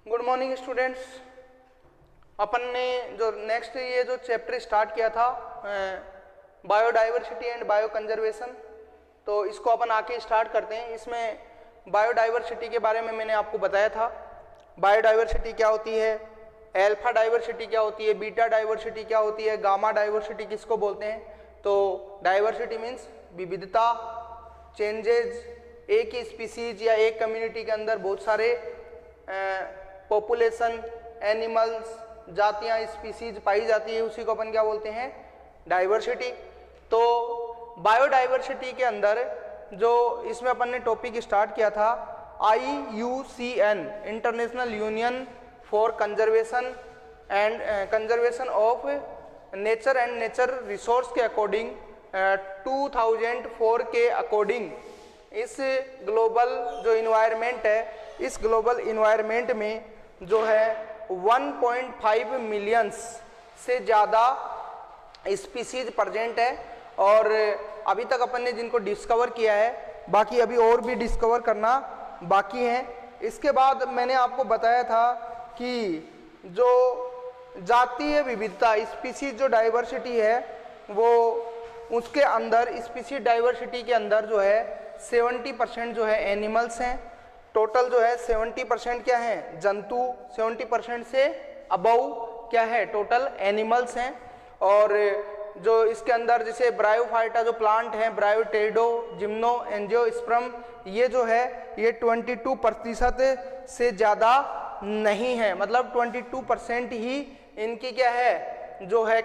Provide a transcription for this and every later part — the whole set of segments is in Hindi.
Good morning students. अपन ने जो नेक्स्ट ये जो चैप्टर स्टार्ट किया था बायोडाइवर्सिटी एंड बायो कंजर्वेशन, तो इसको अपन आके स्टार्ट करते हैं। इसमें बायोडाइवर्सिटी के बारे में मैंने आपको बताया था। बायोडाइवर्सिटी क्या होती है, अल्फा डाइवर्सिटी क्या होती है, बीटा डाइवर्सिटी क्या होती है, गामा डाइवर्सिटी किसको बोलते हैं। तो डाइवर्सिटी मीन्स विविधता, चेंजेज, एक ही स्पीसीज या एक कम्युनिटी के अंदर बहुत सारे पॉपुलेशन, एनिमल्स, जातियां, स्पीसीज पाई जाती है, उसी को अपन क्या बोलते हैं, डाइवर्सिटी। तो बायोडाइवर्सिटी के अंदर जो इसमें अपन ने टॉपिक स्टार्ट किया था IUCN, international union for conservation and conservation of nature and nature resource के अकॉर्डिंग 2004 के अकॉर्डिंग इस ग्लोबल जो इन्वायरमेंट है, इस ग्लोबल इन्वायरमेंट में जो है 1.5 मिलियंस से ज़्यादा स्पीसीज प्रेजेंट है। और अभी तक अपन ने जिनको डिस्कवर किया है, बाकी अभी और भी डिस्कवर करना बाकी है। इसके बाद मैंने आपको बताया था कि जो जातीय विविधता, स्पीसीज जो डाइवर्सिटी है, वो उसके अंदर स्पीसीज डाइवर्सिटी के अंदर जो है 70% जो है एनिमल्स हैं। टोटल जो है 70% क्या है, जंतु, 70% से अबव क्या है, टोटल एनिमल्स हैं। और जो इसके अंदर जैसे ब्रायोफाइटा जो प्लांट है, ब्रायोटेडो, जिम्नो, एंजियोस्पर्म, ये जो है ये 22% से ज़्यादा नहीं है, मतलब 22% ही इनकी क्या है, जो है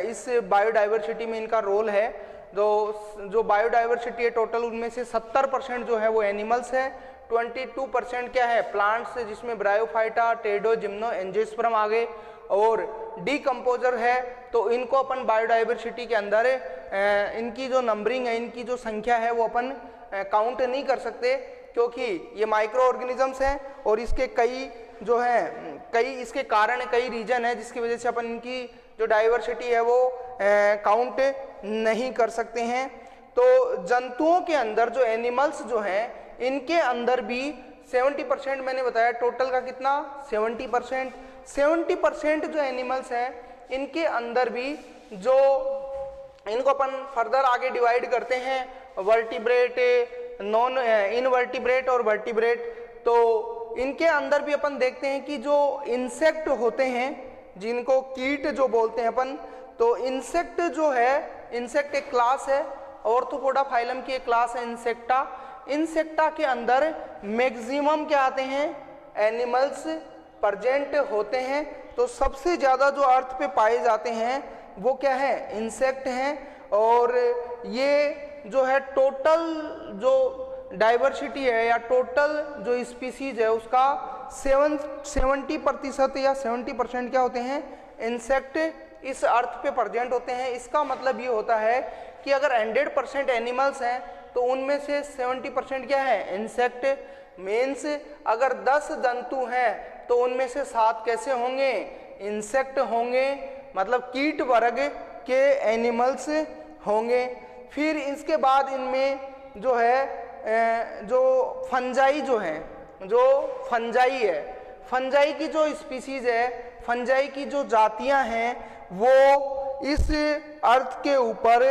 इस बायोडाइवर्सिटी में इनका रोल है। जो बायोडाइवर्सिटी है टोटल, उनमें से 70% जो है वो एनिमल्स है, 22% क्या है, प्लांट्स, जिसमें ब्रायोफाइटा, टेडो, जिम्नो, एंजियोस्पर्म आ गए। और डीकम्पोजर है, तो इनको अपन बायोडाइवर्सिटी के अंदर इनकी जो नंबरिंग है, इनकी जो संख्या है, वो अपन काउंट नहीं कर सकते, क्योंकि ये माइक्रो ऑर्गेनिजम्स हैं और इसके कई जो है, कई इसके कारण, कई रीजन है जिसकी वजह से अपन इनकी जो डाइवर्सिटी है वो काउंट नहीं कर सकते हैं। तो जंतुओं के अंदर जो एनिमल्स जो हैं, इनके अंदर भी 70%, मैंने बताया टोटल का कितना, 70% जो एनिमल्स हैं, इनके अंदर भी जो इनको अपन फर्दर आगे डिवाइड करते हैं, वर्टिब्रेट, नॉन इनवर्टिब्रेट और वर्टिब्रेट। तो इनके अंदर भी अपन देखते हैं कि जो इंसेक्ट होते हैं, जिनको कीट जो बोलते हैं अपन, तो इंसेक्ट जो है, इंसेक्ट एक क्लास है, ऑर्थोपोडा फाइलम की एक क्लास है इंसेक्टा। इंसेक्टा के अंदर मैक्सिमम क्या आते हैं, एनिमल्स प्रेजेंट होते हैं। तो सबसे ज़्यादा जो अर्थ पे पाए जाते हैं वो क्या है, इंसेक्ट हैं। और ये जो है टोटल जो डाइवर्सिटी है या टोटल जो स्पीसीज है, उसका 70% या 70% क्या होते हैं, इंसेक्ट इस अर्थ पे प्रेजेंट होते हैं। इसका मतलब ये होता है कि अगर 100% एनिमल्स हैं, तो उनमें से 70% क्या है, इंसेक्ट। मीन्स अगर 10 जंतु हैं, तो उनमें से 7 कैसे होंगे, इंसेक्ट होंगे, मतलब कीट वर्ग के एनिमल्स होंगे। फिर इसके बाद इनमें जो है जो फंजाई जो है, जो फंजाई है, फंजाई की जो स्पीसीज है, फंजाई की जो जातियां हैं, वो इस अर्थ के ऊपर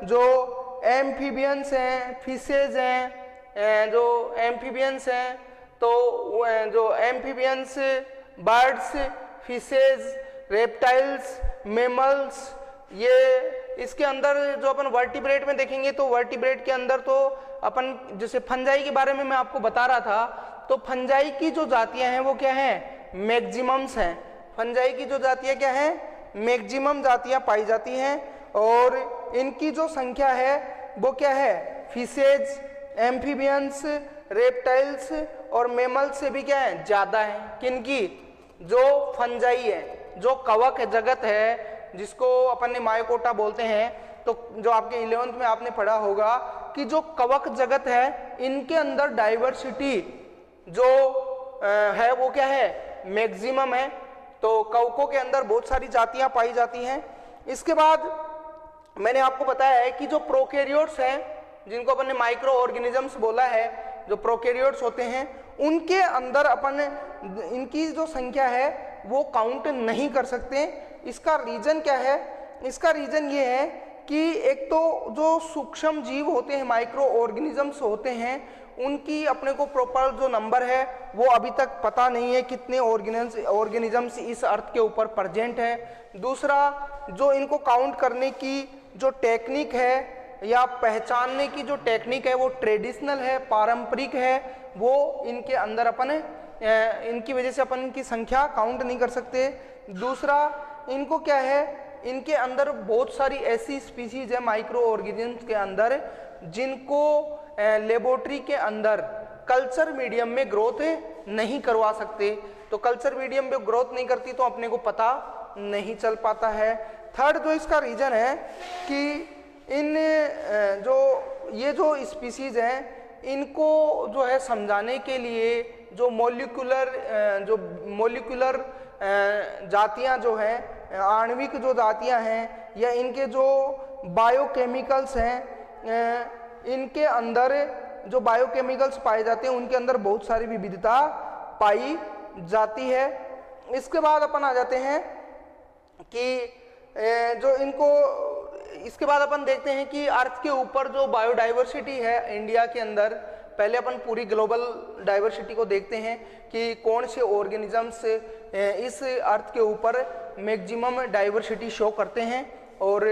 जो एम्फीबियंस हैं, फिशेज हैं, जो एम्फीबियंस हैं, तो जो amphibians, birds, fishes, reptiles, mammals, ये इसके अंदर जो अपन वर्टिब्रेट में देखेंगे, तो वर्टिब्रेट के अंदर तो अपन जैसे फंजाई के बारे में मैं आपको बता रहा था, तो फंजाई की जो जातियां हैं वो क्या हैं, मैक्सिमम्स हैं। फंजाई की जो जातियां क्या हैं, मैक्सिमम जातियां पाई जाती हैं। और इनकी जो संख्या है वो क्या है, फिशेज, एम्फीबियंस, रेप्टाइल्स और मेमल्स से भी क्या है, ज़्यादा है। किनकी, जो फंजाई है, जो कवक जगत है, जिसको अपन ने मायोकोटा बोलते हैं। तो जो आपके 11th में आपने पढ़ा होगा कि जो कवक जगत है, इनके अंदर डाइवर्सिटी जो है वो क्या है, मैक्सिमम है। तो कवकों के अंदर बहुत सारी जातियां पाई जाती हैं। इसके बाद मैंने आपको बताया है कि जो प्रोकैरियोट्स हैं, जिनको अपन ने माइक्रो ऑर्गेनिजम्स बोला है, जो प्रोकैरियोट्स होते हैं, उनके अंदर अपन इनकी जो संख्या है वो काउंट नहीं कर सकते। इसका रीजन क्या है? इसका रीजन ये है कि एक तो जो सूक्ष्म जीव होते हैं, माइक्रो ऑर्गेनिजम्स होते हैं, उनकी अपने को प्रॉपर जो नंबर है वो अभी तक पता नहीं है कितने ऑर्गेनिजम्स इस अर्थ के ऊपर प्रेजेंट है। दूसरा, जो इनको काउंट करने की जो टेक्निक है या पहचानने की जो टेक्निक है वो ट्रेडिशनल है, पारंपरिक है, वो इनके अंदर अपन इनकी वजह से अपन इनकी संख्या काउंट नहीं कर सकते। दूसरा, इनको क्या है, इनके अंदर बहुत सारी ऐसी स्पीसीज है माइक्रो ऑर्गेनिजम्स के अंदर जिनको लेबोरेटरी के अंदर कल्चर मीडियम में ग्रोथ नहीं करवा सकते। तो कल्चर मीडियम में ग्रोथ नहीं करती तो अपने को पता नहीं चल पाता है। थर्ड जो इसका रीजन है कि इन ये जो स्पीसीज हैं इनको जो है समझाने के लिए जो मोलिकुलर जातियां जो हैं, आणविक जो जातियां हैं या इनके जो बायोकेमिकल्स हैं, इनके अंदर जो बायोकेमिकल्स पाए जाते हैं उनके अंदर बहुत सारी विविधता पाई जाती है। इसके बाद अपन आ जाते हैं कि जो इनको इसके बाद अपन देखते हैं कि अर्थ के ऊपर जो बायोडाइवर्सिटी है इंडिया के अंदर, पहले अपन पूरी ग्लोबल डाइवर्सिटी को देखते हैं कि कौन से ऑर्गेनिजम्स इस अर्थ के ऊपर मैक्सिमम डाइवर्सिटी शो करते हैं, और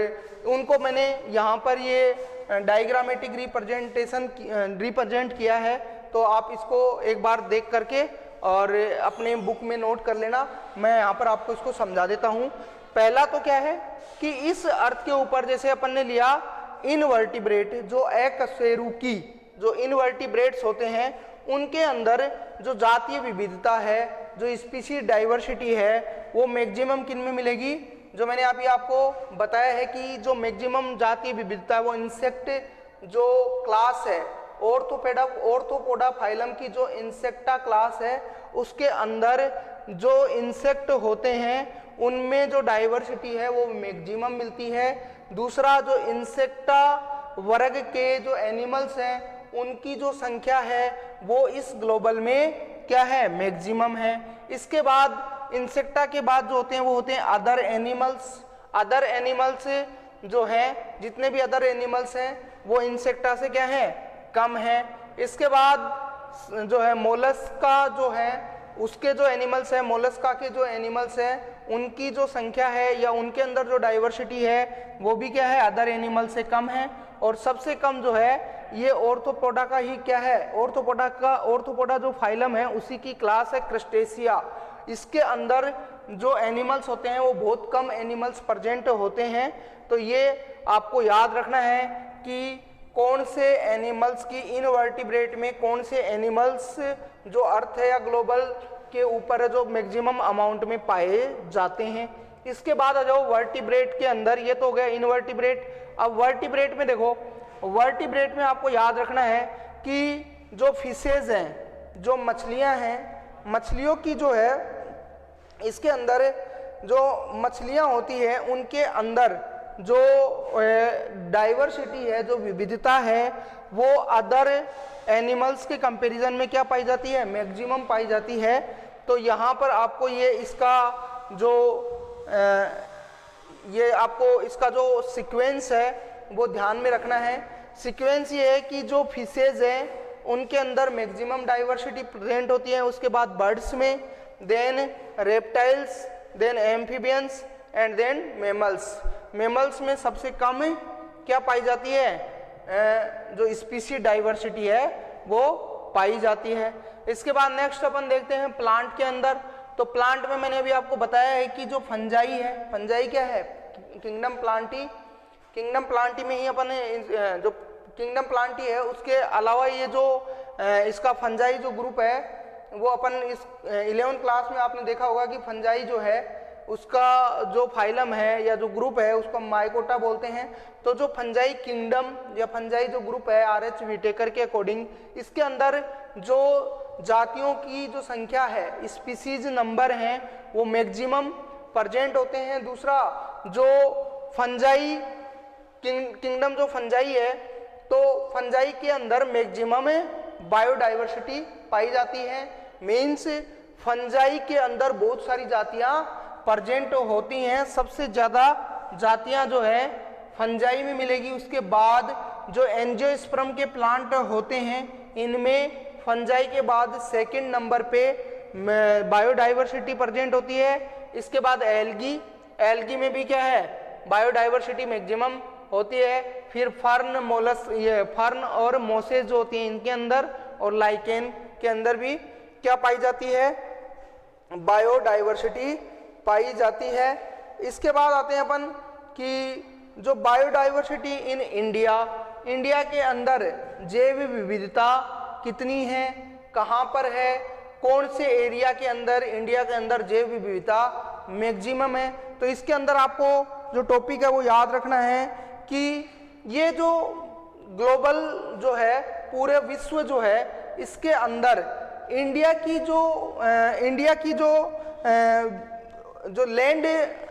उनको मैंने यहाँ पर ये डायग्रामेटिक रिप्रेजेंट किया है। तो आप इसको एक बार देख करके और अपने बुक में नोट कर लेना, मैं यहाँ पर आपको इसको समझा देता हूँ। पहला तो क्या है कि इस अर्थ के ऊपर जैसे अपन ने लिया इनवर्टिब्रेट, जो अकशेरुकी जो इनवर्टिब्रेट्स होते हैं, उनके अंदर जो जातीय विविधता है, जो स्पीशीज डाइवर्सिटी है, वो मैक्सिमम किन में मिलेगी? जो मैंने अभी आपको बताया है कि जो मैक्सिमम जातीय विविधता है वो इंसेक्ट जो क्लास है, ऑर्थोपोडा फाइलम की जो इंसेक्टा क्लास है, उसके अंदर जो इंसेक्ट होते हैं उनमें जो डाइवर्सिटी है वो मैक्सिमम मिलती है। दूसरा, जो इंसेक्टा वर्ग के जो एनिमल्स हैं उनकी जो संख्या है वो इस ग्लोबल में क्या है? मैक्सिमम है। इसके बाद इंसेक्टा के बाद जो होते हैं वो होते हैं अदर एनिमल्स। अदर एनिमल्स जो हैं, जितने भी अदर एनिमल्स हैं वो इंसेक्टा से क्या है? कम है। इसके बाद जो है मोलस्का जो है, उसके जो एनिमल्स है, मोलस्का के जो एनिमल्स हैं उनकी जो संख्या है या उनके अंदर जो डाइवर्सिटी है वो भी क्या है? अदर एनिमल से कम है। और सबसे कम जो है ये ऑर्थोपोडा का ही क्या है? ऑर्थोपोडा जो फाइलम है उसी की क्लास है क्रस्टेशिया। इसके अंदर जो एनिमल्स होते हैं वो बहुत कम एनिमल्स प्रेजेंट होते हैं। तो ये आपको याद रखना है कि कौन से एनिमल्स की इनवर्टिब्रेट में कौन से एनिमल्स जो अर्थ है या ग्लोबल के ऊपर है जो मैक्सिमम अमाउंट में पाए जाते हैं। इसके बाद आ जाओ वर्टिब्रेट के अंदर, ये तो हो गया इनवर्टिब्रेट। अब वर्टिब्रेट में देखो, वर्टिब्रेट में आपको याद रखना है कि जो फिशेज हैं, जो मछलियां हैं, मछलियों की जो है इसके अंदर जो मछलियां होती है उनके अंदर जो डाइवर्सिटी है, जो विविधता है, वो अदर एनिमल्स के कंपैरिजन में क्या पाई जाती है? मैक्सिमम पाई जाती है। तो यहाँ पर आपको ये इसका जो इसका जो सीक्वेंस है वो ध्यान में रखना है। सीक्वेंस ये है कि जो फिशेज हैं उनके अंदर मैक्सिमम डाइवर्सिटी प्रेजेंट होती है, उसके बाद बर्ड्स में, then reptiles, then amphibians and then mammals. Mammals में सबसे कम क्या पाई जाती है? जो स्पीशीज डाइवर्सिटी है वो पाई जाती है। इसके बाद नेक्स्ट अपन देखते हैं प्लांट के अंदर। तो प्लांट में मैंने अभी आपको बताया है कि जो फंजाई है, फंजाई क्या है? Kingdom Plantae. किंगडम प्लांटी में ही अपन जो किंगडम प्लांटी है उसके अलावा ये जो इसका फंजाई जो ग्रुप है वो अपन इस 11th क्लास में आपने देखा होगा कि फंजाई जो है उसका जो फाइलम है या जो ग्रुप है उसको माइकोटा बोलते हैं। तो जो फंजाई किंगडम या फंजाई जो ग्रुप है आर.एच. व्हिटेकर के अकॉर्डिंग, इसके अंदर जो जातियों की जो संख्या है, स्पीसीज नंबर हैं, वो मैक्सिमम प्रेजेंट होते हैं। दूसरा, जो फंजाई किंगडम जो फंजाई है, तो फंजाई के अंदर मैक्सिमम बायोडाइवर्सिटी पाई जाती हैं। मीन्स फंजाई के अंदर बहुत सारी जातियां प्रेजेंट होती हैं। सबसे ज़्यादा जातियां जो है फंजाई में मिलेगी। उसके बाद जो एंजियोस्पर्म के प्लांट होते हैं, इनमें फंजाई के बाद सेकंड नंबर पे बायोडाइवर्सिटी प्रेजेंट होती है। इसके बाद एल्गी, एल्गी में भी क्या है, बायोडाइवर्सिटी मैक्सिमम होती है। फिर फर्न, मोलस, ये फर्न और मोसेस जो होती हैं इनके अंदर, और लाइकेन के अंदर भी क्या पाई जाती है, बायोडाइवर्सिटी पाई जाती है। इसके बाद आते हैं अपन कि जो बायोडाइवर्सिटी इन इंडिया, इंडिया के अंदर जैव विविधता कितनी है, कहाँ पर है, कौन से एरिया के अंदर इंडिया के अंदर जैव विविधता मैक्सिमम है। तो इसके अंदर आपको जो टॉपिक है वो याद रखना है कि ये जो ग्लोबल जो है, पूरे विश्व जो है, इसके अंदर इंडिया की जो लैंड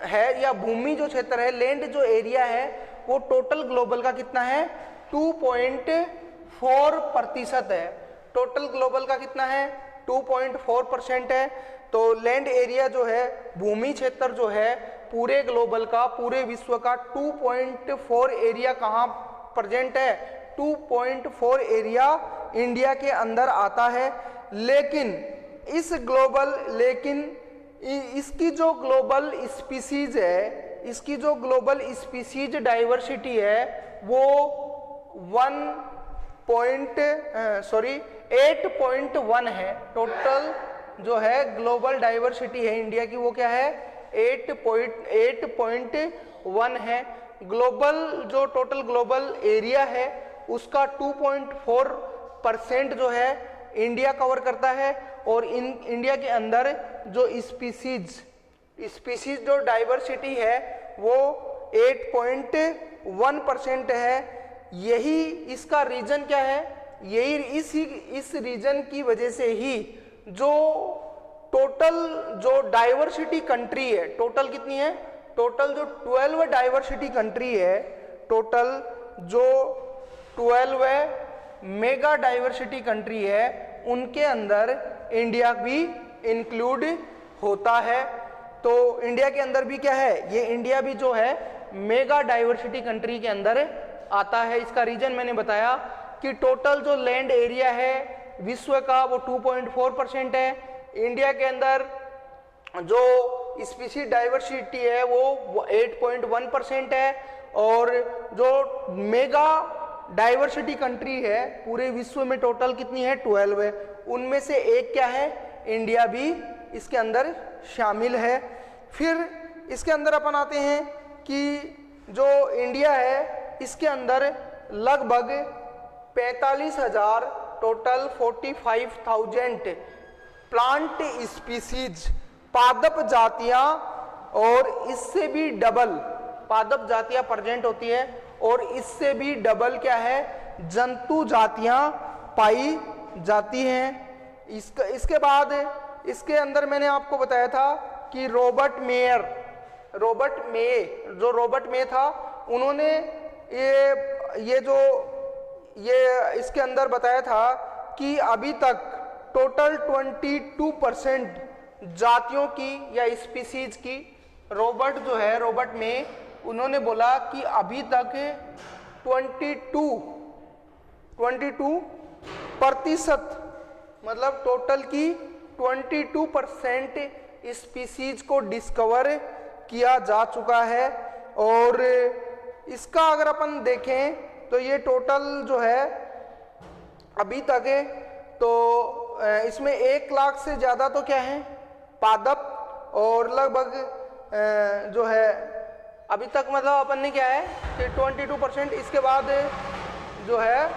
है या भूमि जो क्षेत्र है, लैंड जो एरिया है, वो टोटल ग्लोबल का कितना है, 2.4% है। टोटल ग्लोबल का कितना है, 2.4% है। तो लैंड एरिया जो है, भूमि क्षेत्र जो है पूरे ग्लोबल का, पूरे विश्व का 2.4 एरिया कहाँ प्रेजेंट है, 2.4 एरिया इंडिया के अंदर आता है। लेकिन इसकी जो ग्लोबल स्पीसीज है, इसकी जो ग्लोबल स्पीसीज डाइवर्सिटी है वो 8.1 है। टोटल जो है ग्लोबल डाइवर्सिटी है इंडिया की, वो क्या है, 8.1 है। ग्लोबल जो टोटल ग्लोबल एरिया है उसका 2.4% जो है इंडिया कवर करता है। और इंडिया के अंदर जो स्पीसीज जो डाइवर्सिटी है वो 8.1% है। यही इसका रीजन क्या है, यही इस रीजन की वजह से ही जो टोटल जो डाइवर्सिटी कंट्री है, टोटल कितनी है, टोटल जो 12 डाइवर्सिटी कंट्री है, टोटल जो 12 मेगा डाइवर्सिटी कंट्री है, उनके अंदर इंडिया भी इंक्लूड होता है। तो इंडिया के अंदर भी क्या है, ये इंडिया भी जो है मेगा डाइवर्सिटी कंट्री के अंदर आता है। इसका रीजन मैंने बताया कि टोटल जो लैंड एरिया है विश्व का वो 2.4% है। इंडिया के अंदर जो स्पीसीज डाइवर्सिटी है वो 8.1% है। और जो मेगा डाइवर्सिटी कंट्री है पूरे विश्व में टोटल कितनी है, 12 है। उनमें से एक क्या है, इंडिया भी इसके अंदर शामिल है। फिर इसके अंदर अपन आते हैं कि जो इंडिया है इसके अंदर लगभग 45,000 टोटल 45,000 प्लांट स्पीसीज, पादप जातियां और इससे भी डबल पादप जातियां प्रेजेंट होती है। और इससे भी डबल क्या है, जंतु जातियां पाई जाती हैं। इसके बाद इसके अंदर मैंने आपको बताया था कि रॉबर्ट मे था, उन्होंने ये इसके अंदर बताया था कि अभी तक टोटल 22% जातियों की या स्पीसीज की, रॉबर्ट मे उन्होंने बोला कि अभी तक 22% मतलब टोटल की 22% स्पीसीज को डिस्कवर किया जा चुका है। और इसका अगर अपन देखें तो ये टोटल जो है अभी तक है, तो इसमें 1 लाख से ज़्यादा तो क्या है, पादप, और लगभग जो है अभी तक मतलब अपन ने क्या है कि 22%। इसके बाद जो है,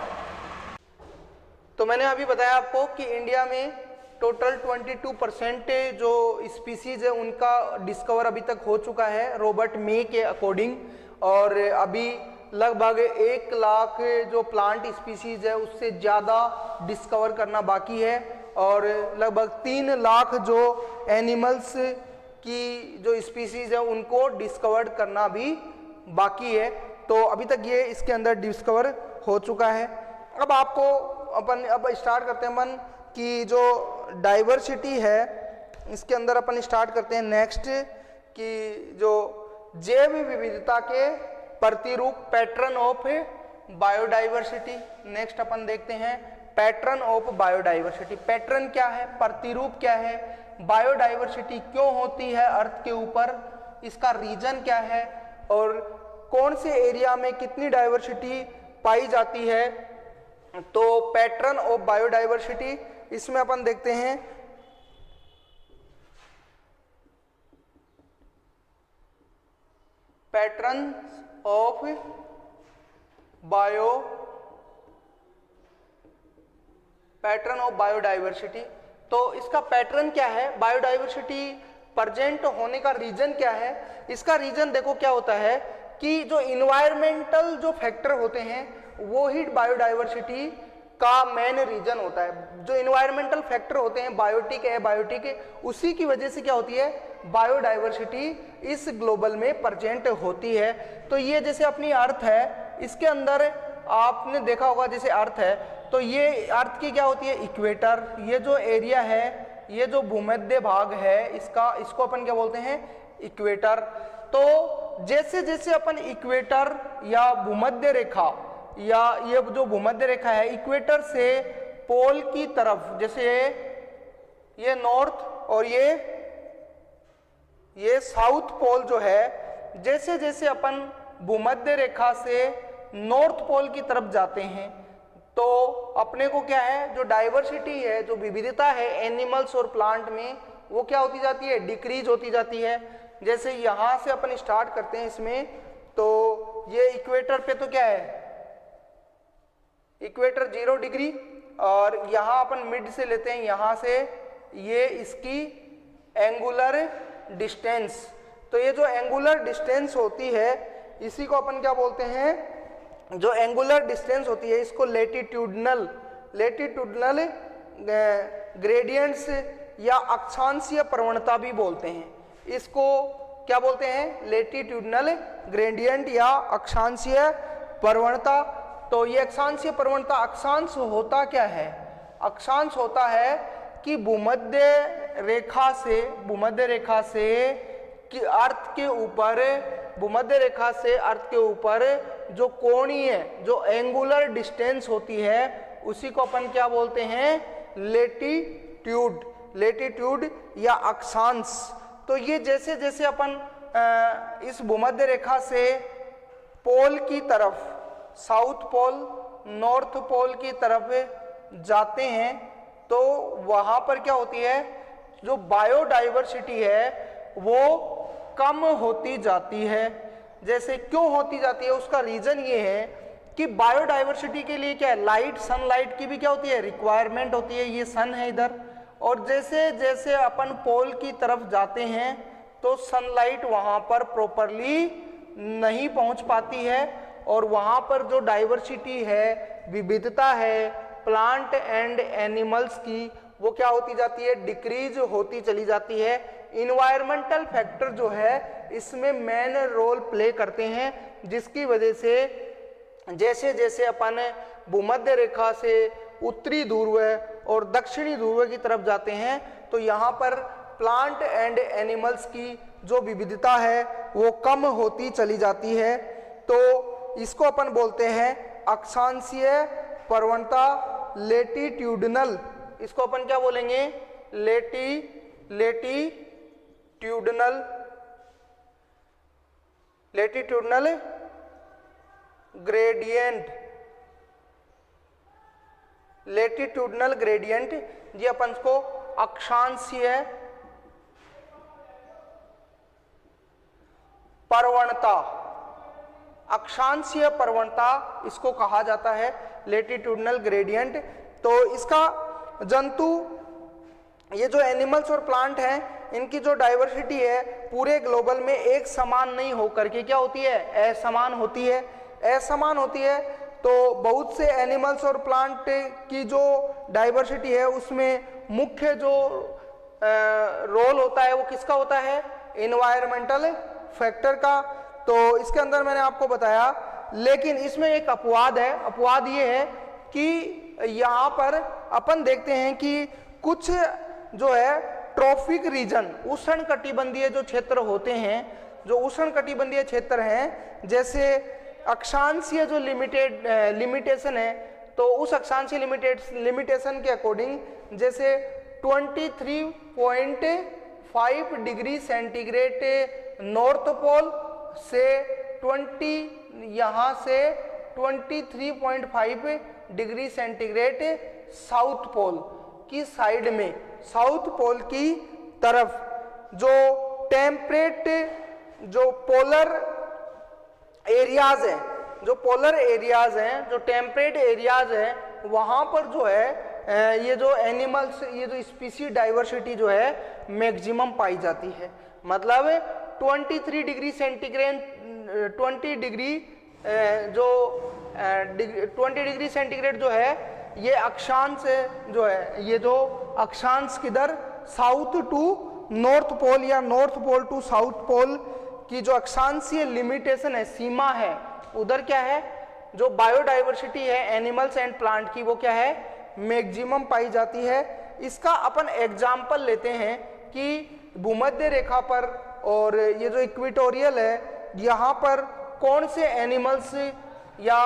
तो मैंने अभी बताया आपको कि इंडिया में टोटल 22% जो स्पीसीज है उनका डिस्कवर अभी तक हो चुका है रॉबर्ट मे के अकॉर्डिंग। और अभी लगभग 1 लाख जो प्लांट स्पीसीज है उससे ज़्यादा डिस्कवर करना बाकी है। और लगभग 3 लाख जो एनिमल्स की जो स्पीसीज है उनको डिस्कवर करना भी बाकी है। तो अभी तक ये इसके अंदर डिस्कवर हो चुका है। अब आपको अब स्टार्ट करते हैं अपन कि जो डाइवर्सिटी है इसके अंदर अपन स्टार्ट करते हैं नेक्स्ट कि जो जैव विविधता के प्रतिरूप पैटर्न ऑफ बायोडाइवर्सिटी। नेक्स्ट अपन देखते हैं पैटर्न ऑफ बायोडाइवर्सिटी। पैटर्न क्या है, प्रतिरूप क्या है, बायोडाइवर्सिटी क्यों होती है अर्थ के ऊपर, इसका रीजन क्या है और कौन से एरिया में कितनी डाइवर्सिटी पाई जाती है। तो पैटर्न ऑफ बायोडाइवर्सिटी इसमें अपन देखते हैं पैटर्न ऑफ बायोडाइवर्सिटी। तो इसका पैटर्न क्या है, बायोडाइवर्सिटी प्रेजेंट होने का रीजन क्या है। इसका रीजन देखो क्या होता है कि जो इन्वायरमेंटल जो फैक्टर होते हैं वो ही बायोडाइवर्सिटी का मेन रीजन होता है। जो इन्वायरमेंटल फैक्टर होते हैं बायोटिक है, बायोटिक है, उसी की वजह से क्या होती है बायोडाइवर्सिटी इस ग्लोबल में प्रेजेंट होती है। तो ये जैसे अपनी अर्थ है, इसके अंदर आपने देखा होगा जैसे अर्थ है, तो ये अर्थ की क्या होती है इक्वेटर, ये जो एरिया है, ये जो भूमध्य भाग है इसको अपन क्या बोलते हैं इक्वेटर। तो जैसे जैसे अपन इक्वेटर या भूमध्य रेखा या ये जो भूमध्य रेखा है इक्वेटर से पोल की तरफ, जैसे ये नॉर्थ और ये साउथ पोल जो है, जैसे जैसे अपन भूमध्य रेखा से नॉर्थ पोल की तरफ जाते हैं तो अपने को क्या है जो डाइवर्सिटी है, जो विविधता है एनिमल्स और प्लांट में, वो क्या होती जाती है डिक्रीज होती जाती है। जैसे यहां से अपन स्टार्ट करते हैं इसमें, तो ये इक्वेटर पे तो क्या है इक्वेटर 0 डिग्री, और यहां अपन मिड से लेते हैं, यहां से ये इसकी एंगुलर डिस्टेंस। तो ये जो एंगुलर डिस्टेंस होती है इसी को अपन क्या बोलते हैं, जो एंगुलर डिस्टेंस होती है इसको लेटिट्यूडनल ग्रेडियंट्स या अक्षांशीय प्रवणता भी बोलते हैं। इसको क्या बोलते हैं लेटिट्यूडनल ग्रेडियंट या अक्षांशीय प्रवणता। तो ये अक्षांशीय प्रवणता, अक्षांश होता क्या है, अक्षांश होता है कि भूमध्य रेखा से कि अर्थ के ऊपर, भूमध्य रेखा से अर्थ के ऊपर जो कोणीय, जो एंगुलर डिस्टेंस होती है उसी को अपन क्या बोलते हैं लेटिट्यूड या अक्षांश। तो ये जैसे जैसे अपन इस भूमध्य रेखा से पोल की तरफ, साउथ पोल नॉर्थ पोल की तरफ जाते हैं तो वहां पर क्या होती है जो बायोडाइवर्सिटी है वो कम होती जाती है। जैसे क्यों होती जाती है उसका रीजन ये है कि बायोडाइवर्सिटी के लिए क्या है लाइट, सनलाइट की भी क्या होती है रिक्वायरमेंट होती है। ये सन है इधर, और जैसे जैसे अपन पोल की तरफ जाते हैं तो सनलाइट वहां पर प्रॉपरली नहीं पहुंच पाती है, और वहां पर जो डाइवर्सिटी है, विविधता है प्लांट एंड एनिमल्स की, वो क्या होती जाती है डिक्रीज होती चली जाती है। इन्वायरमेंटल फैक्टर जो है इसमें मेन रोल प्ले करते हैं, जिसकी वजह से जैसे जैसे अपन भूमध्य रेखा से उत्तरी ध्रुव और दक्षिणी ध्रुव की तरफ जाते हैं तो यहाँ पर प्लांट एंड एनिमल्स की जो विविधता है वो कम होती चली जाती है। तो इसको अपन बोलते हैं अक्षांशीय प्रवणता, लेटिट्यूडनल। इसको अपन क्या बोलेंगे लेटिट्यूडनल ग्रेडियंट, ये अपन को अक्षांशीय प्रवणता इसको कहा जाता है लेटिट्यूडनल ग्रेडियंट। तो इसका जंतु, ये जो एनिमल्स और प्लांट हैं इनकी जो डाइवर्सिटी है पूरे ग्लोबल में एक समान नहीं होकर के क्या होती है असमान होती है। तो बहुत से एनिमल्स और प्लांट की जो डाइवर्सिटी है उसमें मुख्य जो रोल होता है वो किसका होता है इन्वायरमेंटल फैक्टर का। तो इसके अंदर मैंने आपको बताया, लेकिन इसमें एक अपवाद है। अपवाद ये है कि यहाँ पर अपन देखते हैं कि कुछ जो है ट्रॉपिक रीजन, उष्णकटिबंधीय जो क्षेत्र होते हैं, जो उष्णकटिबंधीय क्षेत्र हैं, जैसे अक्षांशीय जो लिमिटेशन है, तो उस अक्षांशीय लिमिटेशन के अकॉर्डिंग जैसे 23.5 डिग्री सेंटीग्रेड नॉर्थ पोल से 23.5 डिग्री सेंटीग्रेड साउथ पोल की साइड में, साउथ पोल की तरफ जो टेम्परेट जो पोलर एरियाज हैं, जो पोलर एरियाज हैं, जो टेम्परेट एरियाज हैं, वहां पर जो है ये जो एनिमल्स, ये जो स्पीसी डाइवर्सिटी जो है मैक्सिमम पाई जाती है। मतलब 23 डिग्री सेंटीग्रेड 20 डिग्री सेंटीग्रेड जो है ये अक्षांश जो है, ये जो अक्षांश किधर साउथ टू नॉर्थ पोल या north pole to south pole की जो अक्षांशीय लिमिटेशन है, सीमा है, उधर क्या है जो बायोडाइवर्सिटी है एनिमल्स एंड प्लांट की, वो क्या है मैक्सिमम पाई जाती है। इसका अपन एग्जाम्पल लेते हैं कि भूमध्य रेखा पर और ये जो इक्वेटोरियल है, यहाँ पर कौन से एनिमल्स या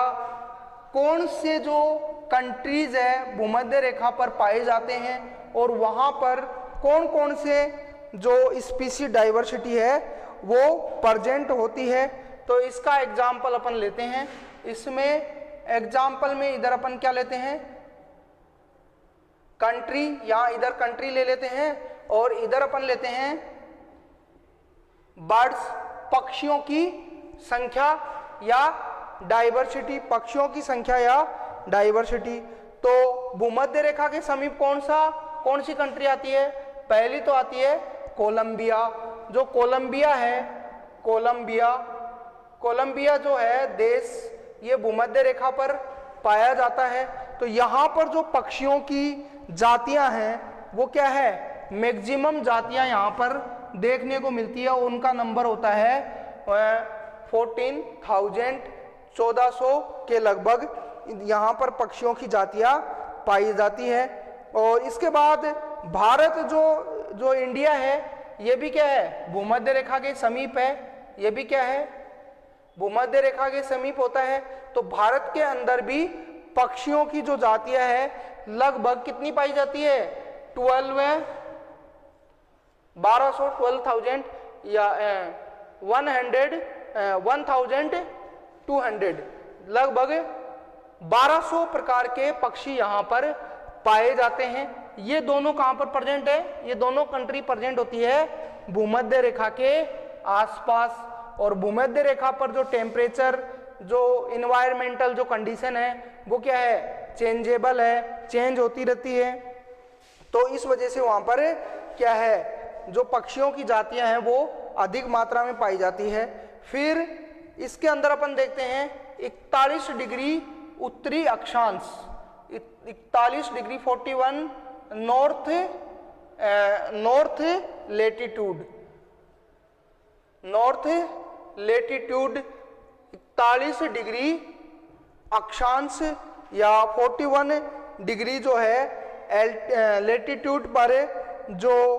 कौन से जो कंट्रीज है भूमध्य रेखा पर पाए जाते हैं और वहाँ पर कौन कौन से जो स्पीसी डाइवर्सिटी है वो प्रेजेंट होती है। तो इसका एग्जाम्पल अपन लेते हैं। इसमें एग्जाम्पल में इधर अपन क्या लेते हैं कंट्री, या इधर कंट्री ले लेते हैं और इधर अपन लेते हैं बर्ड्स, पक्षियों की संख्या या डाइवर्सिटी, पक्षियों की संख्या या डाइवर्सिटी। तो भूमध्य रेखा के समीप कौन सी कंट्री आती है? पहली तो आती है कोलंबिया। जो कोलंबिया है, कोलंबिया जो है देश, ये भूमध्य रेखा पर पाया जाता है। तो यहाँ पर जो पक्षियों की जातियां हैं वो क्या है, मैक्सिमम जातियां यहाँ पर देखने को मिलती है। उनका नंबर होता है 14,000 के लगभग यहाँ पर पक्षियों की जातियां पाई जाती है। और इसके बाद भारत जो इंडिया है, ये भी क्या है भूमध्य रेखा के समीप है, ये भी क्या है भूमध्य रेखा के समीप होता है। तो भारत के अंदर भी पक्षियों की जो जातियां है लगभग कितनी पाई जाती है 12,000 या 1,200 लगभग 1200 प्रकार के पक्षी यहाँ पर पाए जाते हैं। ये दोनों कहाँ पर प्रेजेंट है? ये दोनों कंट्री प्रेजेंट होती है भूमध्य रेखा के आसपास। और भूमध्य रेखा पर जो टेम्परेचर, जो इन्वायरमेंटल जो कंडीशन है वो क्या है चेंजेबल है, चेंज होती रहती है। तो इस वजह से वहाँ पर क्या है जो पक्षियों की जातियां हैं वो अधिक मात्रा में पाई जाती है। फिर इसके अंदर अपन देखते हैं 41 डिग्री उत्तरी अक्षांश, 41 डिग्री 41 नॉर्थ लेटीट्यूड 41 डिग्री अक्षांश या 41 डिग्री जो है लेटीट्यूड पर जो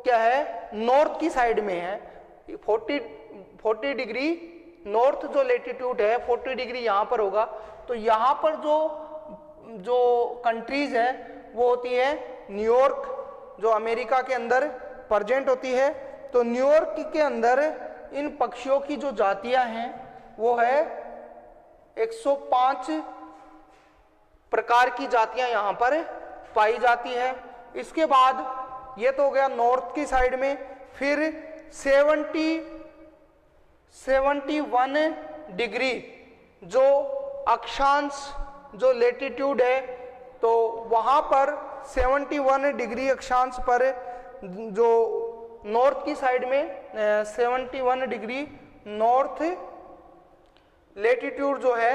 क्या है नॉर्थ की साइड में है। 40 डिग्री नॉर्थ जो लेटीट्यूड है 40 डिग्री यहाँ पर होगा। तो यहाँ पर जो कंट्रीज है वो होती है न्यूयॉर्क, जो अमेरिका के अंदर प्रेजेंट होती है। तो न्यूयॉर्क के अंदर इन पक्षियों की जो जातियां हैं वो है 105 प्रकार की जातियां यहाँ पर पाई जाती है। इसके बाद ये तो हो गया नॉर्थ की साइड में। फिर 71 डिग्री जो अक्षांश जो लेटीट्यूड है, तो वहाँ पर 71 डिग्री अक्षांश पर जो नॉर्थ की साइड में 71 डिग्री नॉर्थ लेटीट्यूड जो है,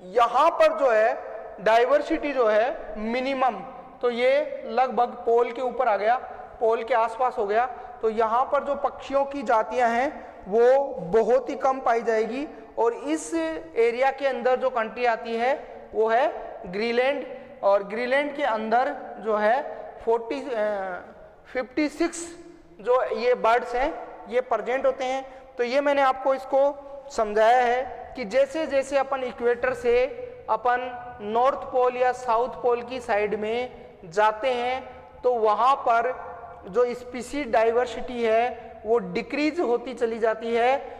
यहाँ पर जो है डाइवर्सिटी जो है मिनिमम, तो ये लगभग पोल के ऊपर आ गया, पोल के आसपास हो गया। तो यहाँ पर जो पक्षियों की जातियां हैं वो बहुत ही कम पाई जाएगी। और इस एरिया के अंदर जो कंट्री आती है वो है ग्रीनलैंड। और ग्रीनलैंड के अंदर जो है 56 जो ये बर्ड्स हैं ये प्रेजेंट होते हैं। तो ये मैंने आपको इसको समझाया है कि जैसे जैसे अपन इक्वेटर से अपन नॉर्थ पोल या साउथ पोल की साइड में जाते हैं तो वहाँ पर जो स्पीसीज डाइवर्सिटी है वो डिक्रीज होती चली जाती है।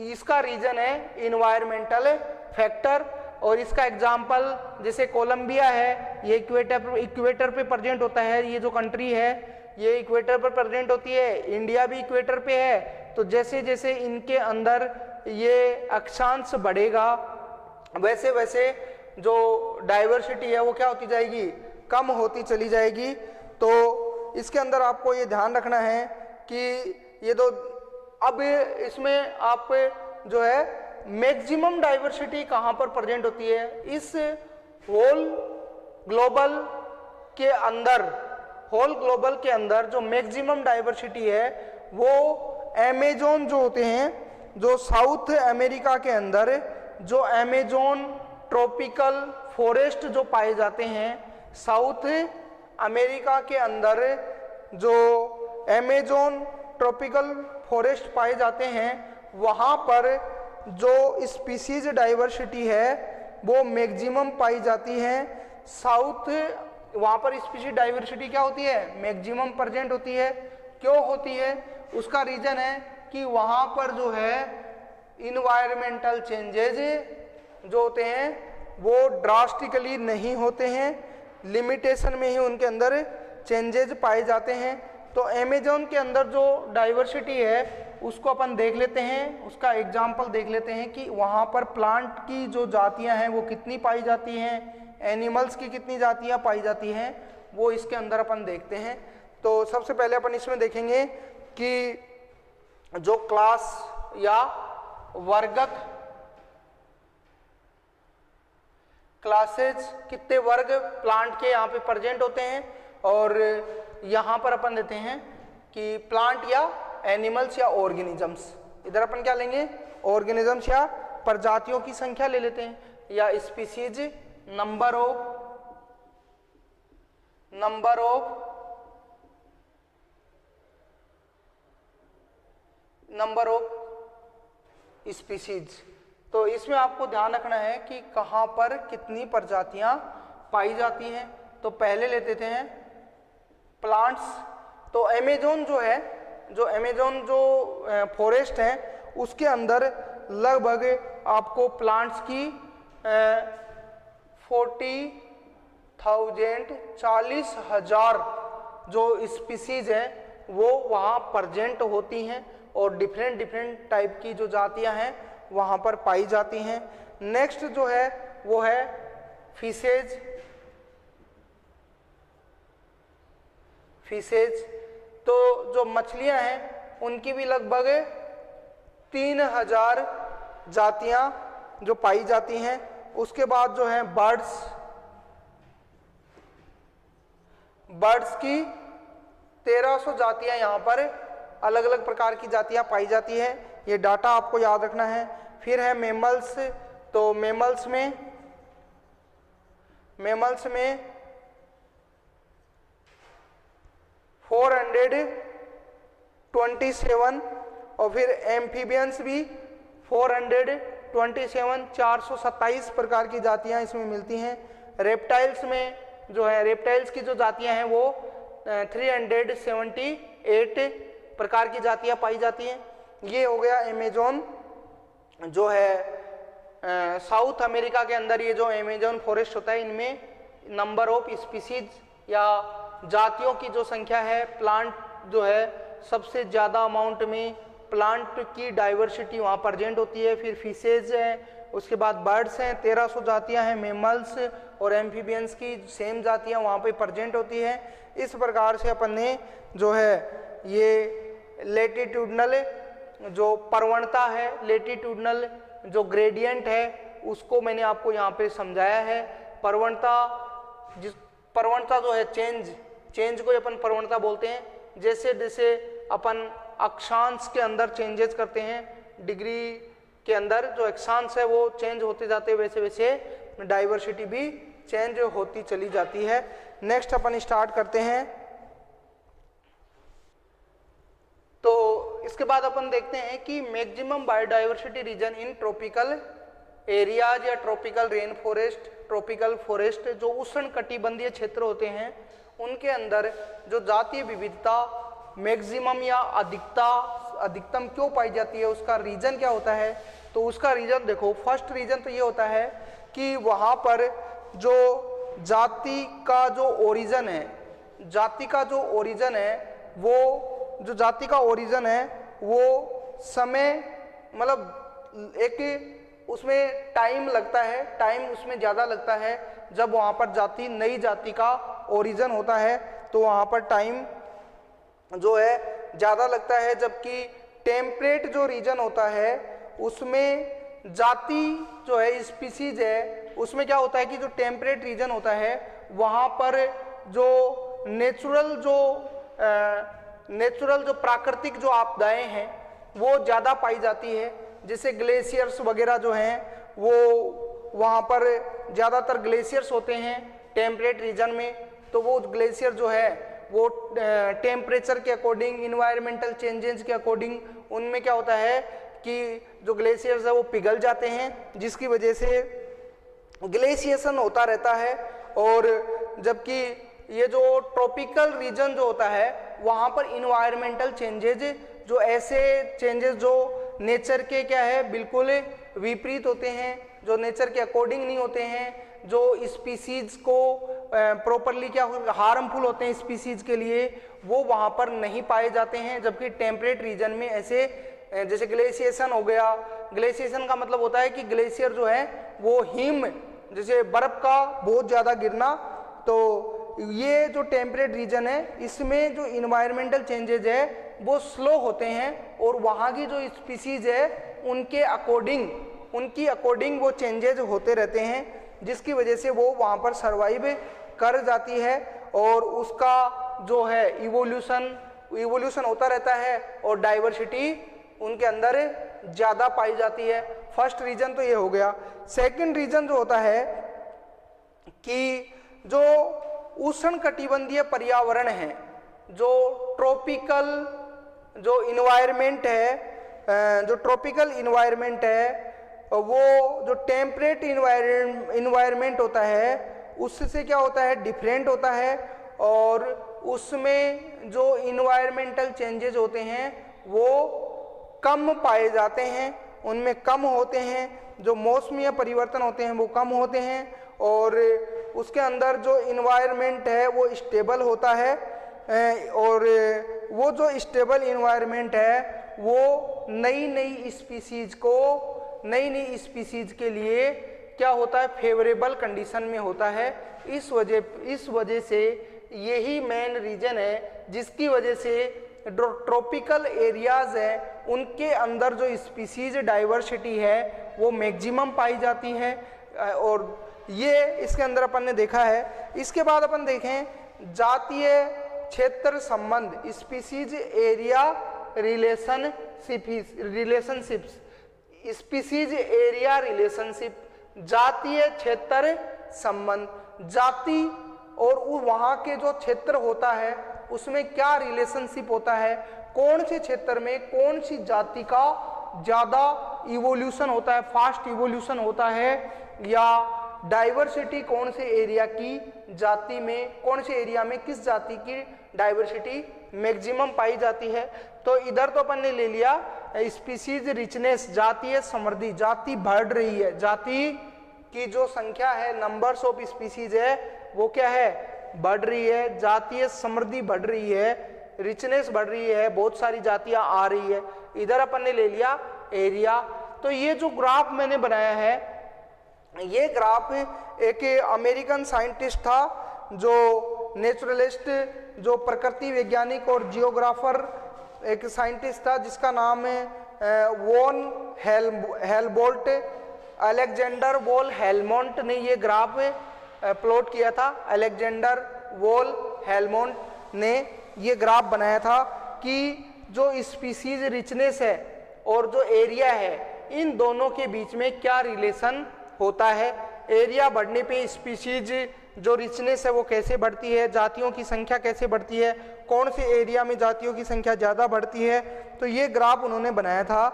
इसका रीजन है इन्वायरमेंटल फैक्टर, और इसका एग्जाम्पल जैसे कोलंबिया है, ये इक्वेटर पे प्रेजेंट होता है, ये जो कंट्री है ये इक्वेटर पर प्रेजेंट होती है, इंडिया भी इक्वेटर पे है। तो जैसे जैसे इनके अंदर ये अक्षांश बढ़ेगा वैसे वैसे जो डाइवर्सिटी है वो क्या होती जाएगी, कम होती चली जाएगी। तो इसके अंदर आपको ये ध्यान रखना है कि ये तो अब इसमें आप जो है मैक्सिमम डाइवर्सिटी कहाँ पर प्रेजेंट होती है, इस होल ग्लोबल के अंदर जो मैक्सिमम डाइवर्सिटी है वो अमेज़न जो होते हैं, जो साउथ अमेरिका के अंदर जो अमेज़न ट्रॉपिकल फॉरेस्ट जो पाए जाते हैं, साउथ अमेरिका के अंदर जो अमेज़न ट्रॉपिकल फॉरेस्ट पाए जाते हैं वहाँ पर जो स्पीसीज डाइवर्सिटी है वो मैक्सिमम पाई जाती है। साउथ वहाँ पर स्पीसीज डाइवर्सिटी क्या होती है, मैक्सिमम प्रेजेंट होती है। क्यों होती है, उसका रीजन है कि वहाँ पर जो है इन्वायरमेंटल चेंजेज जो होते हैं वो ड्रास्टिकली नहीं होते हैं, लिमिटेशन में ही उनके अंदर चेंजेज पाए जाते हैं। तो अमेज़न के अंदर जो डाइवर्सिटी है उसको अपन देख लेते हैं, उसका एग्जाम्पल देख लेते हैं कि वहाँ पर प्लांट की जो जातियाँ हैं वो कितनी पाई जाती हैं, एनिमल्स की कितनी जातियाँ पाई जाती हैं, वो इसके अंदर अपन देखते हैं। तो सबसे पहले अपन इसमें देखेंगे कि जो क्लास या वर्गक क्लासेज कितने वर्ग प्लांट के यहाँ पे प्रेजेंट होते हैं, और यहाँ पर अपन देते हैं कि प्लांट या एनिमल्स या ऑर्गेनिजम्स। इधर अपन क्या लेंगे, ऑर्गेनिजम्स या प्रजातियों की संख्या ले लेते हैं, या स्पीसीज नंबर ऑफ स्पीसीज। तो इसमें आपको ध्यान रखना है कि कहाँ पर कितनी प्रजातियां पाई जाती हैं। तो पहले लेते हैं प्लांट्स। तो अमेज़न जो फॉरेस्ट है उसके अंदर लगभग आपको प्लांट्स की 40,000 जो स्पीसीज है वो वहाँ प्रेजेंट होती हैं, और डिफरेंट टाइप की जो जातियां हैं वहाँ पर पाई जाती हैं। नेक्स्ट जो है वो है फिशेज। तो जो मछलियां हैं उनकी भी लगभग 3,000 जातियां जो पाई जाती हैं। उसके बाद जो है बर्ड्स की 1300 जातियां यहाँ पर अलग अलग प्रकार की जातियां पाई जाती है। ये डाटा आपको याद रखना है। फिर है मेमल्स। तो मेमल्स में 427, और फिर एम्फीबियंस भी 427, 427 प्रकार की जातियां इसमें मिलती हैं। रेप्टाइल्स में जो है रेप्टाइल्स की जो जातियां हैं वो 378 प्रकार की जातियां पाई जाती हैं। ये हो गया अमेज़न जो है साउथ अमेरिका के अंदर ये जो अमेज़न फॉरेस्ट होता है, इनमें नंबर ऑफ स्पीसीज या जातियों की जो संख्या है, प्लांट जो है सबसे ज़्यादा अमाउंट में प्लांट की डाइवर्सिटी वहाँ प्रेजेंट होती है। फिर फिशेज है, उसके बाद बर्ड्स हैं, 1300 जातियाँ हैं। मेमल्स और एम्फीबियंस की सेम जातियाँ वहाँ पे प्रेजेंट होती है। इस प्रकार से अपन ने जो है ये लेटीट्यूडनल जो प्रवणता है, लेटीट्यूडनल जो ग्रेडियंट है, उसको मैंने आपको यहाँ पे समझाया है। प्रवणता जो है चेंज को अपन प्रवणता बोलते हैं। जैसे जैसे अपन अक्षांश के अंदर चेंजेस करते हैं, डिग्री के अंदर जो अक्षांश है वो चेंज होते जाते हैं, वैसे वैसे डाइवर्सिटी भी चेंज होती चली जाती है। नेक्स्ट अपन स्टार्ट करते हैं। तो इसके बाद अपन देखते हैं कि maximum biodiversity region in tropical areas या tropical rain forest, tropical forest, जो उष्ण कटिबंधीय क्षेत्र होते हैं उनके अंदर जो जातीय विविधता मैक्सिमम या अधिकतम क्यों पाई जाती है, उसका रीजन क्या होता है। तो उसका रीजन देखो, फर्स्ट रीजन तो ये होता है कि वहाँ पर जो जाति का जो ओरिजिन है, जाति का जो ओरिजिन है वो जो जाति का ओरिजिन है वो समय मतलब एक उसमें टाइम लगता है, टाइम उसमें ज़्यादा लगता है। जब वहाँ पर जाति नई जाति का ओरिजिन होता है तो वहाँ पर टाइम जो है ज़्यादा लगता है, जबकि टेम्परेट जो रीजन होता है उसमें जाति जो है स्पीसीज है उसमें क्या होता है कि जो टेम्परेट रीजन होता है वहाँ पर जो नेचुरल जो प्राकृतिक जो आपदाएं हैं वो ज़्यादा पाई जाती है। जैसे ग्लेशियर्स वगैरह जो हैं वो वहाँ पर ज़्यादातर ग्लेशियर्स होते हैं टेम्परेट रीजन में, तो वो ग्लेशियर जो है वो टेम्परेचर के अकॉर्डिंग, इन्वायरमेंटल चेंजेस के अकॉर्डिंग उनमें क्या होता है कि जो ग्लेशियर्स है वो पिघल जाते हैं, जिसकी वजह से ग्लेशिएशन होता रहता है। और जबकि ये जो ट्रॉपिकल रीजन जो होता है वहाँ पर इन्वायरमेंटल चेंजेज, जो ऐसे चेंजेस जो नेचर के क्या है बिल्कुल विपरीत होते हैं, जो नेचर के अकॉर्डिंग नहीं होते हैं, जो स्पीसीज को प्रॉपरली क्या हार्मफुल होते हैं स्पीसीज के लिए, वो वहाँ पर नहीं पाए जाते हैं। जबकि टेम्परेट रीजन में ऐसे जैसे ग्लेशिएशन हो गया, ग्लेशिएशन का मतलब होता है कि ग्लेशियर जो है वो हिम जैसे बर्फ का बहुत ज़्यादा गिरना, तो ये जो टेम्परेट रीजन है इसमें जो इन्वायरमेंटल चेंजेज है वो स्लो होते हैं और वहाँ की जो स्पीसीज है उनकी अकॉर्डिंग वो चेंजेज होते रहते हैं, जिसकी वजह से वो वहाँ पर सर्वाइव कर जाती है और उसका जो है इवोल्यूशन होता रहता है और डाइवर्सिटी उनके अंदर ज़्यादा पाई जाती है। फर्स्ट रीजन तो ये हो गया। सेकंड रीजन जो होता है कि जो उष्ण कटिबंधीय पर्यावरण है, जो ट्रॉपिकल जो इन्वायरमेंट है, जो ट्रॉपिकल इन्वायरमेंट है वो जो टेम्परेट इन्वायरमेंट होता है उससे क्या होता है डिफरेंट होता है, और उसमें जो इन्वायरमेंटल चेंजेज होते हैं वो कम पाए जाते हैं, उनमें कम होते हैं, जो मौसमीय परिवर्तन होते हैं वो कम होते हैं, और उसके अंदर जो इन्वायरमेंट है वो स्टेबल होता है। और वो जो स्टेबल इन्वायरमेंट है वो नई स्पीसीज के लिए क्या होता है फेवरेबल कंडीशन में होता है। इस वजह से यही मेन रीजन है जिसकी वजह से ट्रॉपिकल एरियाज है उनके अंदर जो स्पीसीज डाइवर्सिटी है वो मैक्सिमम पाई जाती है, और ये इसके अंदर अपन ने देखा है। इसके बाद अपन देखें जातीय क्षेत्र संबंध, species area relationships, species area relationship, जातीय क्षेत्र संबंध, जाति और वहाँ के जो क्षेत्र होता है उसमें क्या रिलेशनशिप होता है, कौन से क्षेत्र में कौन सी जाति का ज़्यादा इवोल्यूशन होता है, फास्ट इवोल्यूशन होता है, या डाइवर्सिटी कौन से एरिया की जाति में, कौन से एरिया में किस जाति की डाइवर्सिटी मैक्सिमम पाई जाती है। तो इधर तो अपन ने ले लिया स्पीसीज रिचनेस, जातीय समृद्धि, जाति बढ़ रही है, जाति की जो संख्या है नंबर्स ऑफ स्पीसीज है वो क्या है बढ़ रही है, जातीय समृद्धि बढ़ रही है, रिचनेस बढ़ रही है, बहुत सारी जातियां आ रही है। इधर अपन ने ले लिया एरिया। तो ये जो ग्राफ मैंने बनाया है ये ग्राफ एक अमेरिकन साइंटिस्ट था जो नेचुरलिस्ट, जो प्रकृति वैज्ञानिक और जियोग्राफर एक साइंटिस्ट था जिसका नाम है वॉन हेलमोल्ट, अलेक्जेंडर वॉल हेलमोंट ने ये ग्राफ प्लॉट किया था। अलेक्जेंडर वॉल हेलमोंट ने ये ग्राफ बनाया था कि जो स्पीसीज रिचनेस है और जो एरिया है इन दोनों के बीच में क्या रिलेशन होता है। एरिया बढ़ने पे स्पीशीज जो रिचनेस है वो कैसे बढ़ती है, जातियों की संख्या कैसे बढ़ती है, कौन से एरिया में जातियों की संख्या ज़्यादा बढ़ती है, तो ये ग्राफ उन्होंने बनाया था।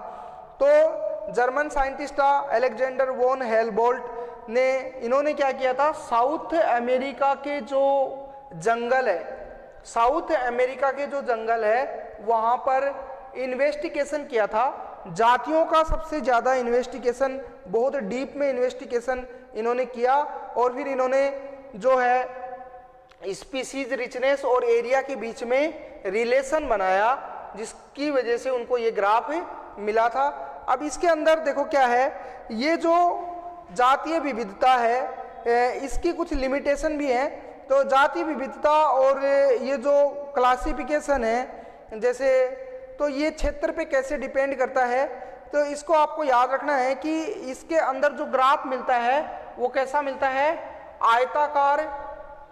तो जर्मन साइंटिस्ट था अलेक्जेंडर वोन हेलबोल्ट ने, इन्होंने क्या किया था, साउथ अमेरिका के जो जंगल है, साउथ अमेरिका के जो जंगल है वहाँ पर इन्वेस्टिगेशन किया था। जातियों का सबसे ज़्यादा इन्वेस्टिगेशन, बहुत डीप में इन्वेस्टिगेशन इन्होंने किया और फिर इन्होंने जो है स्पीसीज रिचनेस और एरिया के बीच में रिलेशन बनाया, जिसकी वजह से उनको ये ग्राफ मिला था। अब इसके अंदर देखो क्या है, ये जो जातीय विविधता है इसकी कुछ लिमिटेशन भी है। तो जातीय विविधता और ये जो क्लासिफिकेशन है जैसे, तो ये क्षेत्र पे कैसे डिपेंड करता है, तो इसको आपको याद रखना है कि इसके अंदर जो ग्राफ मिलता है वो कैसा मिलता है, आयताकार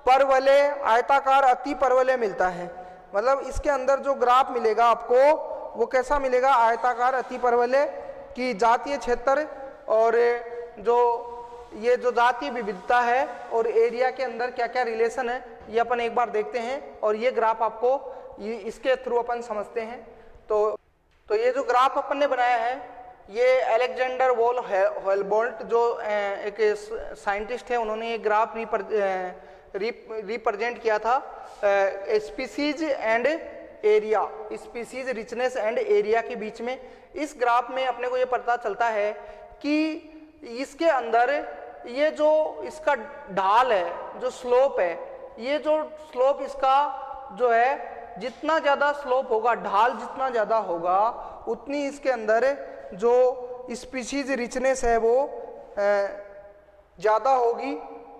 परवलय, आयताकार अति परवलय मिलता है। मतलब इसके अंदर जो ग्राफ मिलेगा आपको वो कैसा मिलेगा, आयताकार अति परवलय की जातीय क्षेत्र और जो ये जो जातीय विविधता है और एरिया के अंदर क्या क्या रिलेशन है ये अपन एक बार देखते हैं और ये ग्राफ आपको इसके थ्रू अपन समझते हैं। तो ये जो ग्राफ अपन ने बनाया है ये अलेक्जेंडर वोन हेलबोल्ट जो एक साइंटिस्ट है, उन्होंने ये ग्राफ रिप्रेजेंट किया था species and area, species richness and area के बीच में। इस ग्राफ में अपने को ये पता चलता है कि इसके अंदर ये जो इसका ढाल है, जो स्लोप है, ये जो स्लोप इसका जो है जितना ज़्यादा स्लोप होगा, ढाल जितना ज़्यादा होगा उतनी इसके अंदर जो स्पीशीज रिचनेस है वो ज़्यादा होगी।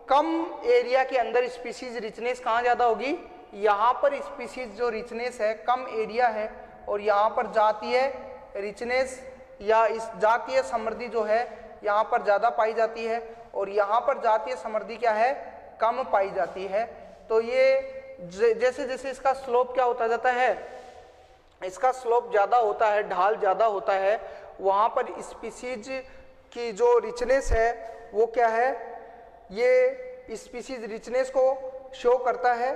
कम एरिया के अंदर स्पीशीज रिचनेस कहाँ ज़्यादा होगी, यहाँ पर स्पीशीज जो रिचनेस है कम एरिया है और यहाँ पर जातीय रिचनेस या इस जातीय समृद्धि जो है यहाँ पर ज़्यादा पाई जाती है और यहाँ पर जातीय समृद्धि क्या है, कम पाई जाती है। तो ये जैसे जैसे इसका स्लोप क्या होता जाता है, इसका स्लोप ज़्यादा होता है, ढाल ज़्यादा होता है, वहाँ पर स्पीशीज की जो रिचनेस है वो क्या है, ये स्पीशीज रिचनेस को शो करता है।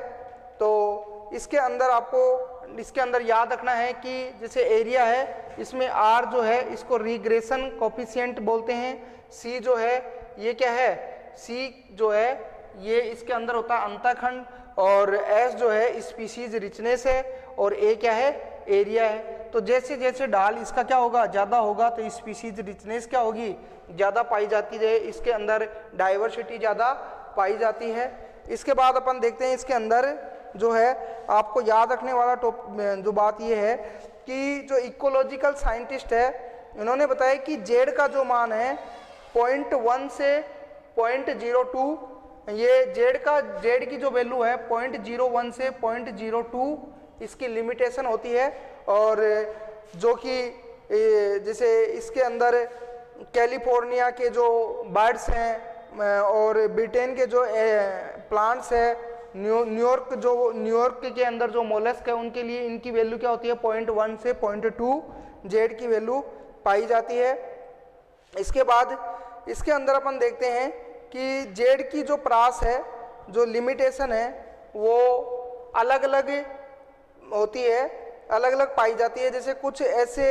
तो इसके अंदर आपको इसके अंदर याद रखना है कि जैसे एरिया है इसमें आर जो है इसको रिग्रेशन कोफिशिएंट बोलते हैं, सी जो है ये क्या है, सी जो है ये इसके अंदर होता है अंतःखंड और एस जो है स्पीशीज रिचनेस है और ए क्या है, एरिया है। तो जैसे जैसे ढाल इसका क्या होगा, ज़्यादा होगा तो स्पीशीज रिचनेस क्या होगी, ज़्यादा पाई जाती है, इसके अंदर डाइवर्सिटी ज़्यादा पाई जाती है। इसके बाद अपन देखते हैं इसके अंदर जो है आपको याद रखने वाला जो बात ये है कि जो इकोलॉजिकल साइंटिस्ट है इन्होंने बताया कि जेड का जो मान है 0.1 से 0.02, ये जेड की जो वैल्यू है 0.01 से 0.02 इसकी लिमिटेशन होती है। और जो कि जैसे इसके अंदर कैलिफोर्निया के जो बर्ड्स हैं और ब्रिटेन के जो प्लांट्स है, न्यूयॉर्क के अंदर जो मोलस्क है उनके लिए इनकी वैल्यू क्या होती है 0.1 से 0.2 जेड की वैल्यू पाई जाती है। इसके बाद इसके अंदर अपन देखते हैं कि जेड की जो प्रास है, जो लिमिटेशन है वो अलग अलग होती है, अलग अलग पाई जाती है। जैसे कुछ ऐसे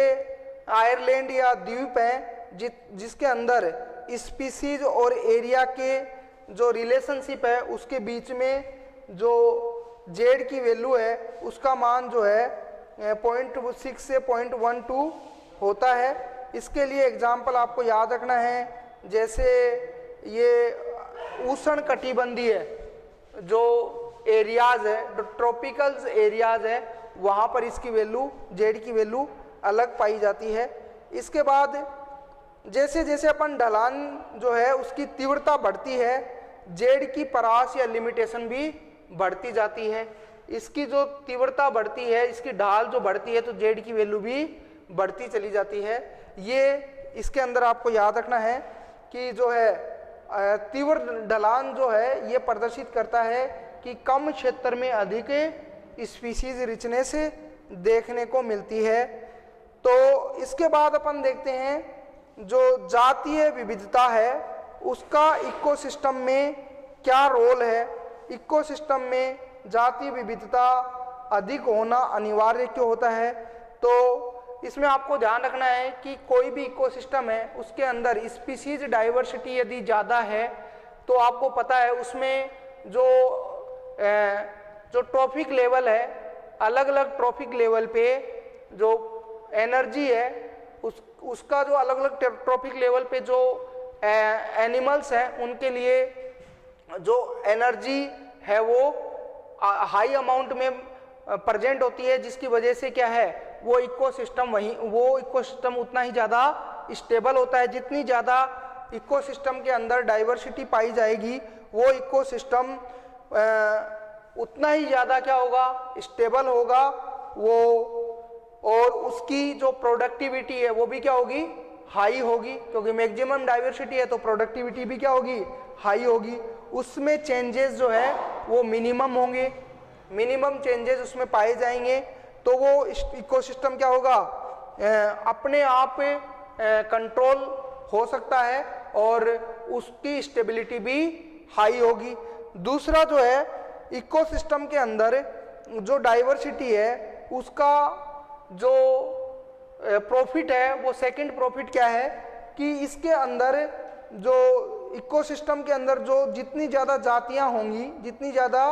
आयरलैंड या द्वीप हैं जिसके अंदर स्पीसीज और एरिया के जो रिलेशनशिप है उसके बीच में जो जेड की वैल्यू है उसका मान जो है 0.6 से 0.12 होता है। इसके लिए एग्जाम्पल आपको याद रखना है, जैसे ये उष्ण कटिबंधीय जो एरियाज है, जो ट्रॉपिकल एरियाज है, वहाँ पर इसकी वैल्यू, जेड की वैल्यू अलग पाई जाती है। इसके बाद जैसे जैसे अपन ढलान जो है उसकी तीव्रता बढ़ती है, जेड की परास या लिमिटेशन भी बढ़ती जाती है। इसकी जो तीव्रता बढ़ती है, इसकी ढाल जो बढ़ती है, तो जेड की वैल्यू भी बढ़ती चली जाती है। ये इसके अंदर आपको याद रखना है कि जो है तीव्र ढलान जो है ये प्रदर्शित करता है कि कम क्षेत्र में अधिक स्पीशीज रिचनेस देखने को मिलती है। तो इसके बाद अपन देखते हैं जो जातीय विविधता है उसका इकोसिस्टम में क्या रोल है, इकोसिस्टम में जातीय विविधता अधिक होना अनिवार्य क्यों होता है। तो इसमें आपको ध्यान रखना है कि कोई भी इकोसिस्टम है उसके अंदर स्पीसीज डाइवर्सिटी यदि ज़्यादा है तो आपको पता है उसमें जो ट्रॉफिक लेवल है, अलग अलग ट्रॉफिक लेवल पे जो एनर्जी है उसका जो अलग अलग ट्रॉफिक लेवल पे जो एनिमल्स हैं उनके लिए जो एनर्जी है वो हाई अमाउंट में प्रेजेंट होती है, जिसकी वजह से क्या है वो इकोसिस्टम उतना ही ज़्यादा स्टेबल होता है। जितनी ज़्यादा इकोसिस्टम के अंदर डाइवर्सिटी पाई जाएगी वो इकोसिस्टम उतना ही ज़्यादा क्या होगा, स्टेबल होगा वो, और उसकी जो प्रोडक्टिविटी है वो भी क्या होगी, हाई होगी, क्योंकि मैक्सिमम डाइवर्सिटी है तो प्रोडक्टिविटी भी क्या होगी, हाई होगी। उसमें चेंजेस जो है वो मिनिमम होंगे, मिनिमम चेंजेस उसमें पाए जाएंगे, तो वो इकोसिस्टम क्या होगा, अपने आप कंट्रोल हो सकता है और उसकी स्टेबिलिटी भी हाई होगी। दूसरा जो है इकोसिस्टम के अंदर जो डाइवर्सिटी है उसका जो प्रॉफिट है वो सेकंड प्रॉफिट क्या है कि इसके अंदर जो इकोसिस्टम के अंदर जो जितनी ज़्यादा जातियां होंगी, जितनी ज़्यादा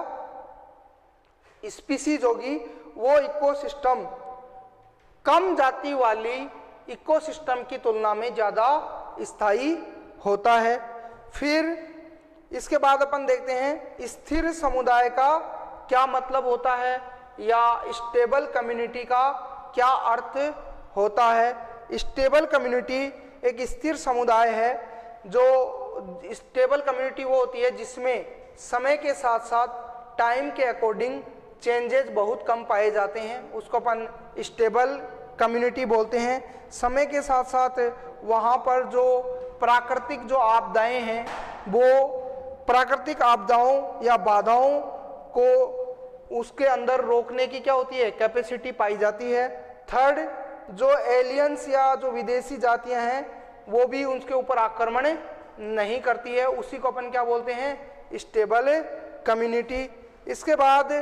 स्पीसीज होगी, वो इकोसिस्टम कम जाति वाली इकोसिस्टम की तुलना में ज़्यादा स्थायी होता है। फिर इसके बाद अपन देखते हैं स्थिर समुदाय का क्या मतलब होता है या स्टेबल कम्युनिटी का क्या अर्थ होता है। स्टेबल कम्युनिटी एक स्थिर समुदाय है। जो स्टेबल कम्युनिटी वो होती है जिसमें समय के साथ साथ टाइम के अकॉर्डिंग चेंजेस बहुत कम पाए जाते हैं, उसको अपन स्टेबल कम्युनिटी बोलते हैं। समय के साथ साथ वहाँ पर जो प्राकृतिक जो आपदाएं हैं वो प्राकृतिक आपदाओं या बाधाओं को उसके अंदर रोकने की क्या होती है, कैपेसिटी पाई जाती है। थर्ड, जो एलियंस या जो विदेशी जातियां हैं वो भी उसके ऊपर आक्रमण नहीं करती है, उसी को अपन क्या बोलते हैं, स्टेबल कम्युनिटी। इसके बाद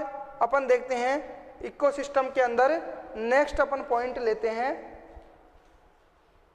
अपन देखते हैं इकोसिस्टम के अंदर नेक्स्ट अपन पॉइंट लेते हैं